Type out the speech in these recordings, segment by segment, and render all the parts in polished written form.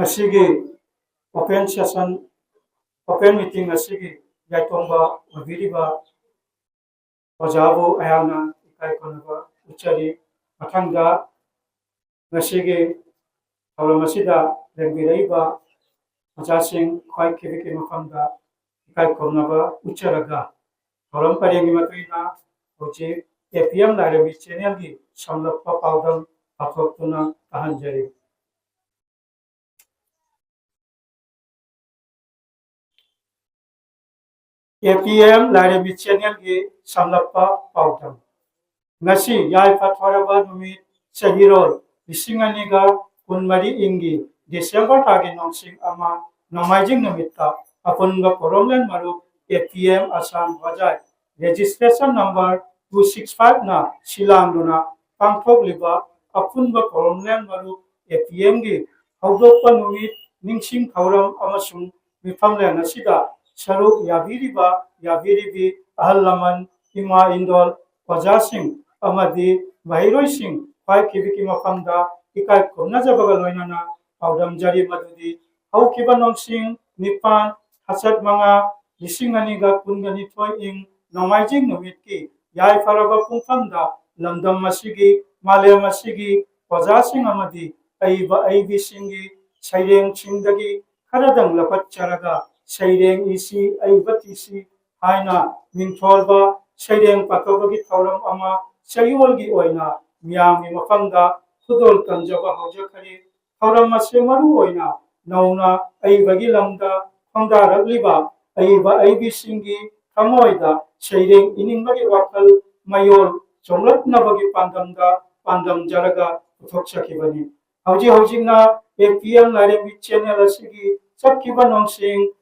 Ngasigi open session open meeting ngasigi yaitongba wabiriba ojabu ayana ikai konaba uchari mathangda ngasigi hawlamasida lembiraiba ojasing khwai khibiki mafamda ikai konaba ucharaga hawlam parengi matuina hoji APM Lairembi Channel gi samlappa pawdam athokuna tahanjari APM Lairembi Channel gi samlappa pawdam ngasi yai patharaba numit sahirol lisinganiga kunmari ingi December tagi nongsing ama nomaijing numitta apunga koromlen maru APM Assam Bajai registration number 265 na silangduna pangthok liba apunba koromlen maru APM gi hawdokpa numit ningsing thauram amasung mifamlen asida saruk yabiribi ahal laman ima indol ojasing amadi mahiroising khwai khibiki mafamda ikai khomna jabaga loinana pawdam jari madudi haukiba nongsing nipan hasat manga lisinganiga kungani thoi ing nomaijing numitki yai faraba pungfamda lamdam masigi malem masigi ojasing amadi aibi singi saireng chingdagi kharadang lapat charaga saireng isi aibatisi haina mingtholba saireng patobagi thauram ama sayolgi oina miyamgi mafamda khudol kanjaba haujakhari thauram ase maru oina nauna aibagi lamda khongdaragliba aibi singi thamoida saireng iningbagi wakal mayol chonglatnabagi pandam jaraga uthokchakibani hojina APM Lairembi Channel asigi chakkiba nongsing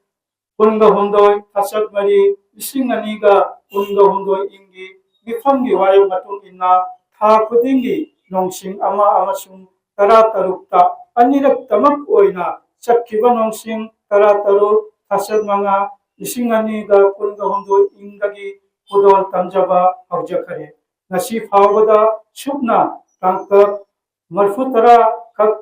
punga hondoi hasat mari lisinganiga punga hondoi ingi mifamgi warem matung ina tha khudingi nongsing ama amasung tara tarukta anirak tamak oina chakkiba nongsing tara taruk thasat manga isingani ga kunga hondo ingdagi pudol tamjaba haujakhare ngasi phawbada subna tangka marfutara kak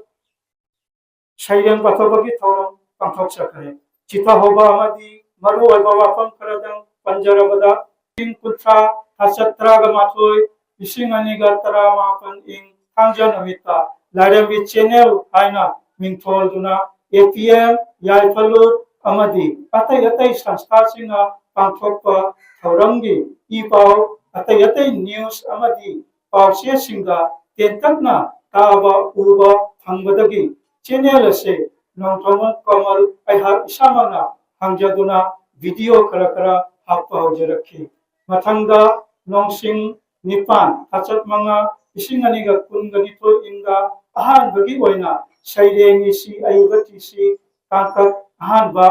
saireng pathobagi thoram pangthok sakhare chita hoba amadi maru oiba wafam kharadang panjarabada ing kutra thasatra ga mathoi isingani ga tara mapan ing thangja namita Lairembi Channel haina mingthol duna APM Yaifalu amadi atai sanstha singa pangthokpa thoramgi ipau atai news amadi pawse singa tentakna taba uba hangbadagi channel ase nongthomon kamal aiha isamana hangjaduna video kara happa haujarakhi mathangda nongsing nipan thachat manga isingani ga kungani to inga ahan bagi oina saireng isi aibati si tangkat ahan ba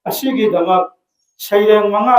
asigi damak saireng manga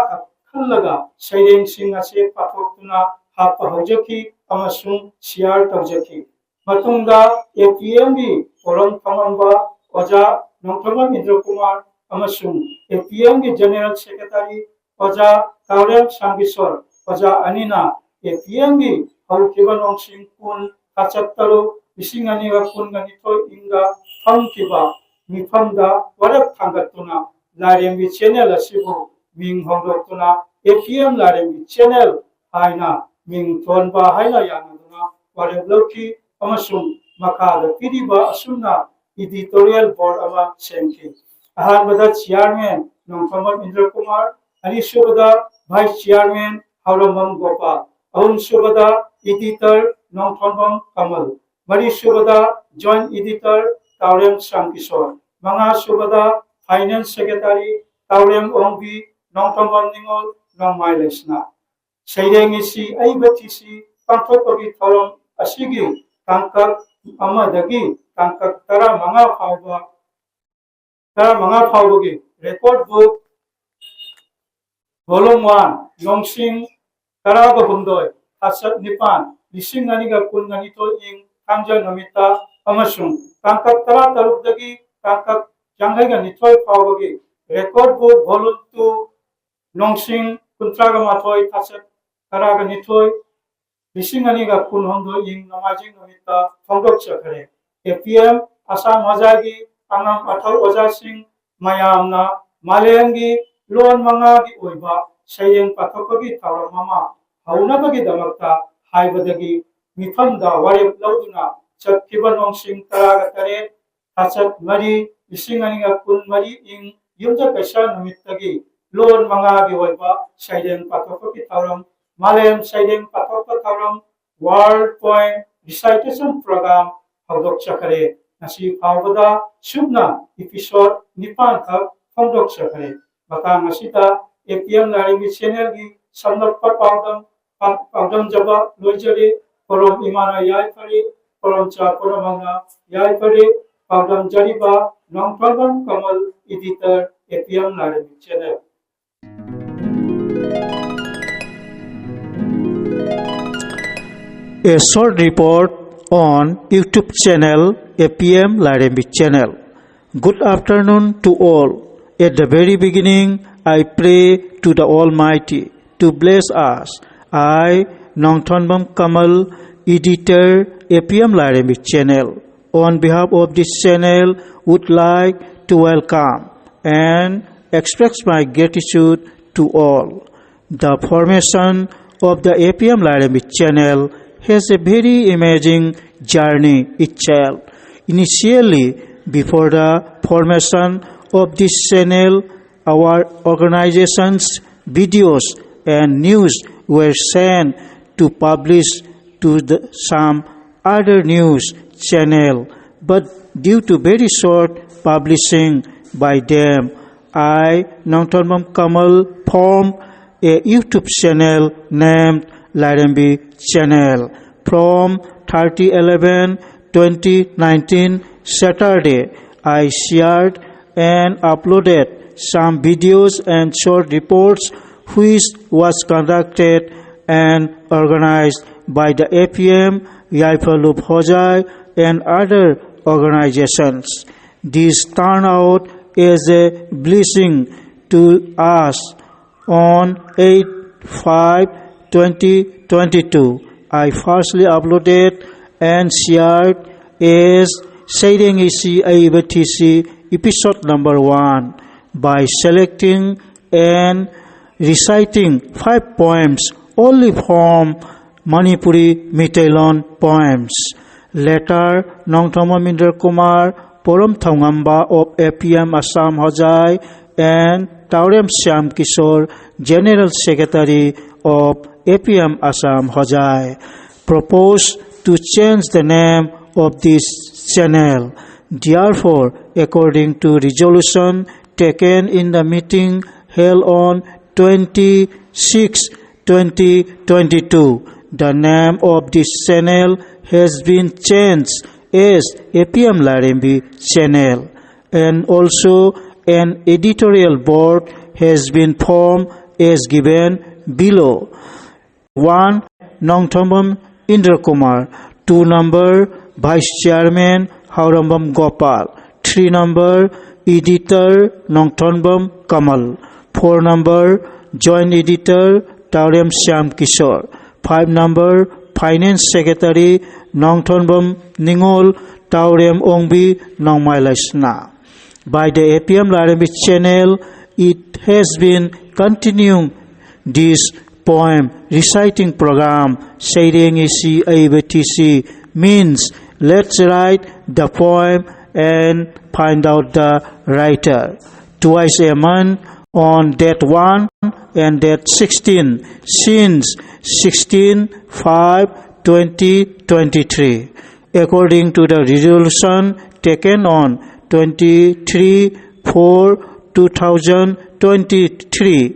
khallaga saireng singa se pathokuna happa haujaki amasung share tawjaki matungda APM gi forum thamamba oja nongthoma Indra Kumar amasung APM gi general secretary oja Taurem Sangisor oja Anina APM gi haukiba nongsing kun kachattaru isingani ga kungani to inga phangkiba mifamda warak thangatuna Lairembi Channel asibu ming hongdoktuna APM Lairembi Channel haina ming thonba haina yanaduna warak loki amasung makada piriba asumna editorial board ama semki ahanbada chairman nongthomon Indra Kumar ani subada vice chairman Hauramam Gopal ahun subada editor nongthomon Kamal mari subada joint editor Taurem Sankishor manga subada finance secretary Taurem Ongbi nongthomon Ningol Nongmailesna saireng isi aibatisi pangthokpagi thorom asigi tangkak amadagi tangkak tara manga phawbagi record book volume 1 nongsing tara ga hundoi thasat nipan lisingani ga kungani to ing thangja namita amasung tangkak tara tarukdagi tangkak jangai ga nithoi phawbagi record book volume 2 nongsing kuntraga mathoi thasat tara ga nithoi lisingani ga kunhondo ing namajing namita phongdok chakhare APM Assam Hajagi angam athau ojasing mayamna malengi lon manga gi oiba saireng pathokagi thawram mama haunabagi damakta haibadagi mifamda warep lauduna chakkiba nongsing taraga tare thachat mari lisingani ga kun mari ing yumja kaisa namittagi lon manga gi oiba saireng pathokagi thawram Malem saireng pathokpa thawram World Point Recitation Program hongdok chakhare ngasi phawbada subna episode nipan thak hongdok chakhare batang asita APM Lairembi Channel gi samnakpa pawdam jaba loijari korom imana yai pari korom cha koromanga yai pari pawdam jariba nongthomon Kamal editor APM Lairembi Channel. A short report on YouTube channel APM Lairembi Channel. Good afternoon to all. At the very beginning, I pray to the Almighty to bless us. I, Nongthonbam Kamal, editor APM Lairembi Channel, on behalf of this channel, would like to welcome and express my gratitude to all. The formation of the APM Lairembi Channel has a very amazing journey itself. Initially, before the formation of this channel, our organization's videos and news were sent to publish to some other news channel, but due to very short publishing by them, I, Nongthonbam Kamal, formed a YouTube channel named Lairembi Channel. From 30/11/2019 Saturday, I shared and uploaded some videos and short reports which was conducted and organized by the APM, Yaipalup Hojai, and other organizations. This turned out as a blessing to us. On 8/5/2022, I firstly uploaded and shared as Saying Isi Aibatisi episode number 1 by selecting and reciting 5 poems only from Manipuri Mitailon poems. Later, Nongthoma Mindra Kumar, Porom Thongamba of APM Assam Hojai, and Taurem Syam Kishore, General Secretary of APM Assam Hojai, proposed to change the name of this channel. Therefore, according to resolution taken in the meeting held on 26/2022, the name of this channel has been changed as APM Lairembi Channel, and also an editorial board has been formed as given below. 1. Nongthambam Indra Kumar. 2 number Vice Chairman Haurambam Gopal. 3 number Editor Nongthambam Kamal. 4 number Joint Editor Taurem Syam Kishore. 5 number Finance Secretary Nongthambam Ningol Taurem Ongbi Nongmailasna. By the APM Lairembi Channel, it has been continuing this poem reciting program. Saying Isi Aibatisi means let's write the poem and find out the writer. Twice a month on date 1 and date 16 since 16/5/2023, according to the resolution taken on 23/4/2023.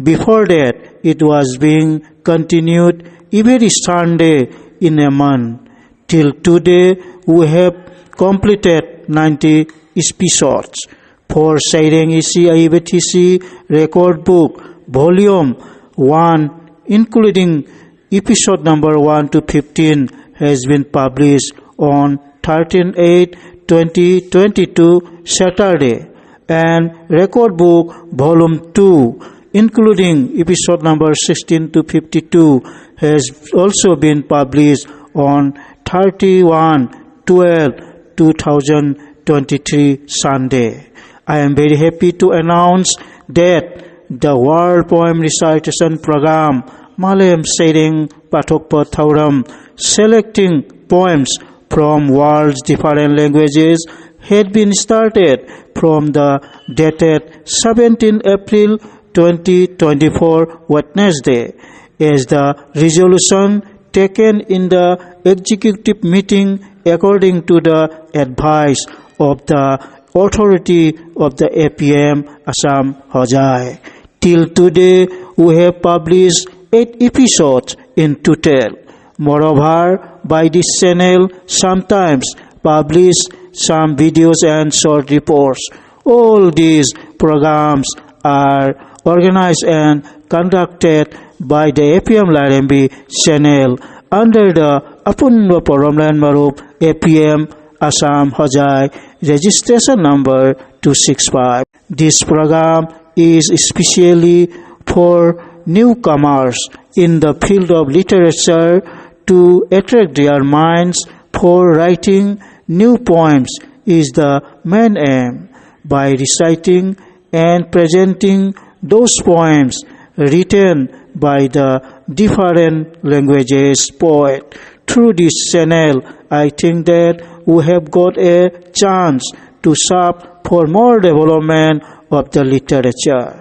Before that, it was being continued every Sunday in a month. Till today, we have completed 90 episodes. For Saying Isi Aibatisi Record Book, Volume 1, including episode number 1 to 15, has been published on 13/8/2022 Saturday, and Record Book Volume 2, including episode number 16 to 52, has also been published on 31/12/2023 Sunday. I am very happy to announce that the World Poem Recitation Program Malayam Saying Pathokpa Thauram, selecting poems from world's different languages, had been started from the dated 17 April 2024 Wednesday, as the resolution taken in the executive meeting according to the advice of the authority of the APM Assam Hojai. Till today, we have published 8 episodes in total. Moreover, by this channel sometimes publish some videos and short reports. All these programs are organized and conducted by the APM Lairembi Channel under the Apunwa Poromland Marup APM Assam Hojai registration number 265. This program is especially for newcomers in the field of literature to attract their minds for writing new poems is the main aim. By reciting and presenting those poems written by the different languages poet through this channel, I think that we have got a chance to serve for more development of the literature.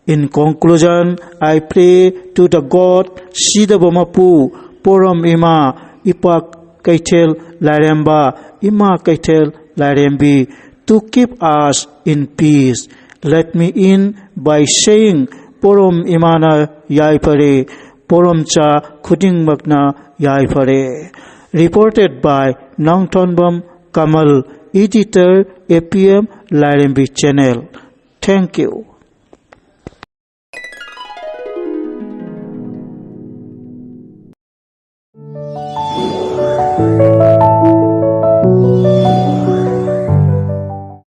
In conclusion, I pray to the God Sidabamapu Porom Ima Ipak Kaitel Lairemba Ima Kaitel Lairembi to keep us in peace. Let me end by saying Porom Imana Yaipare Porom Cha Khuding Magna Yaipare. Reported by Nongthambam Kamal, Editor, APM Lairembi Channel. Thank you.